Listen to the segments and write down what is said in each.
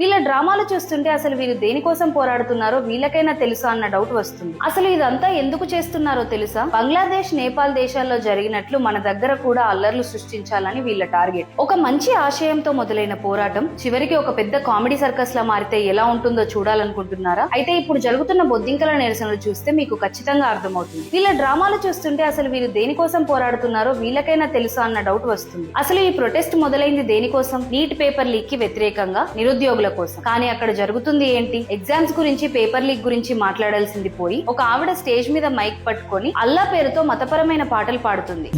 వీళ్ళ డ్రామాలు చూస్తుంటే అసలు వీళ్ళు దేనికోసం పోరాడుతున్నారో వీళ్ళకైనా తెలుసా అన్న డౌట్ వస్తుంది. అసలు ఇదంతా ఎందుకు చేస్తున్నారో తెలుసా? బంగ్లాదేశ్, నేపాల్ దేశాల్లో జరిగినట్లు మన దగ్గర కూడా అల్లర్లు సృష్టించాలని వీళ్ళ టార్గెట్. ఒక మంచి ఆశయంతో మొదలైన పోరాటం చివరికి ఒక పెద్ద కామెడీ సర్కస్ లా మారితే ఎలా ఉంటుందో చూడాలనుకుంటున్నారా? అయితే ఇప్పుడు జరుగుతున్న బొద్దింకల నిరసనలు చూస్తే మీకు ఖచ్చితంగా అర్థమవుతుంది. వీళ్ళ డ్రామాలు చూస్తుంటే అసలు వీళ్ళు దేనికోసం పోరాడుతున్నారో వీళ్ళకైనా తెలుసా అన్న డౌట్ వస్తుంది. అసలు ఈ ప్రొటెస్ట్ మొదలైంది దేనికోసం? నీట్ పేపర్ లీక్ కి వ్యతిరేకంగా, నిరుద్యోగుల కోసం. కానీ అక్కడ జరుగుతుంది ఏంటి? ఎగ్జామ్స్ గురించి, పేపర్ లీక్ గురించి మాట్లాడాల్సింది పోయి ఒక ఆవిడ స్టేజ్ మీద మైక్ పట్టుకొని అల్లా పేరుతో మతపరమైన పాటలు పాడుతుంది.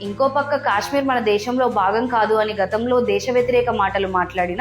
ఇంకో పక్క కాశ్మీర్ మన దేశంలో భాగం కాదు అని గతంలో దేశ వ్యతిరేక మాటలు మాట్లాడిన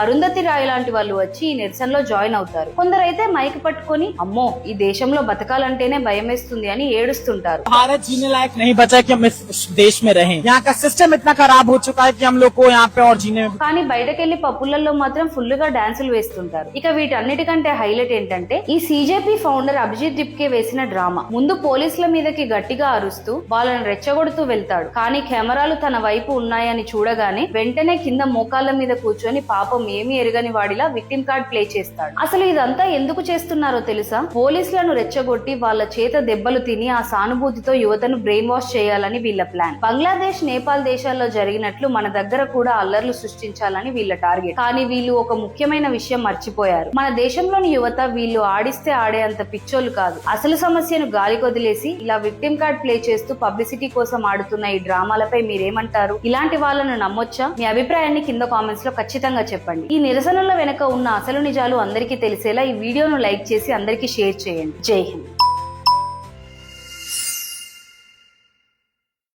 అరుంధతి రాయ్ లాంటి వాళ్ళు వచ్చి ఈ నిరసనలో జాయిన్ అవుతారు. కొందరైతే మైక్ పట్టుకొని అమ్మో ఈ దేశంలో బతకాలంటేనే భయమేస్తుంది అని ఏడుస్తుంటారు. भारत जीने लायक नहीं बचा कि हम इस देश में रहें। यहाँ का सिस्टम इतना खराब हो चुका है कि हम लोग को यहाँ पे और जीने में. కానీ బయటకెళ్లి పప్పులలో మాత్రం ఫుల్ గా డాన్సులు వేస్తుంటారు. ఇక వీటన్నిటికంటే హైలైట్ ఏంటంటే ఈ సీజేపీ ఫౌండర్ అభిజిత్ డిప్కే వేసిన డ్రామా. ముందు పోలీసుల మీదకి గట్టిగా అరుస్తూ వాళ్ళని రెచ్చగొడుతూ వెళ్తాడు. కానీ కెమెరాలు తన వైపు ఉన్నాయని చూడగానే వెంటనే కింద మోకాళ్ళ మీద కూర్చొని పాపం ఏమీ ఎరగని వాడిలా విక్టిమ్ కార్డ్ ప్లే చేస్తాడు. అసలు ఇదంతా ఎందుకు చేస్తున్నారో తెలుసా? పోలీసులను రెచ్చగొట్టి వాళ్ళ చేత దెబ్బలు తిని ఆ సానుభూతితో యువతను బ్రెయిన్ వాష్ చేయాలని వీళ్ళ ప్లాన్. బంగ్లాదేశ్, నేపాల్ దేశాల్లో జరిగినట్లు మన దగ్గర కూడా అల్లర్లు సృష్టించాలని వీళ్ళ టార్గెట్. కానీ వీళ్ళు ఒక ముఖ్యమైన విషయం మర్చిపోయారు. మన దేశంలోని యువత వీళ్ళు ఆడిస్తే ఆడే అంత పిచ్చోళ్ళు కాదు. అసలు సమస్యను గాలి కొదిలేసి ఇలా విక్టిమ్ కార్డ్ ప్లే చేస్తూ పబ్లిసిటీ కోసం ఆడుతున్న ఈ డ్రామాలపై మీరేమంటారు? ఇలాంటి వాళ్ళను నమ్మొచ్చా? మీ అభిప్రాయాన్ని కింద కామెంట్స్ లో ఖచ్చితంగా చెప్పండి. ఈ నిరసనల వెనక ఉన్న అసలు నిజాలు అందరికీ తెలిసేలా ఈ వీడియోను లైక్ చేసి అందరికీ షేర్ చేయండి. జై హింద్.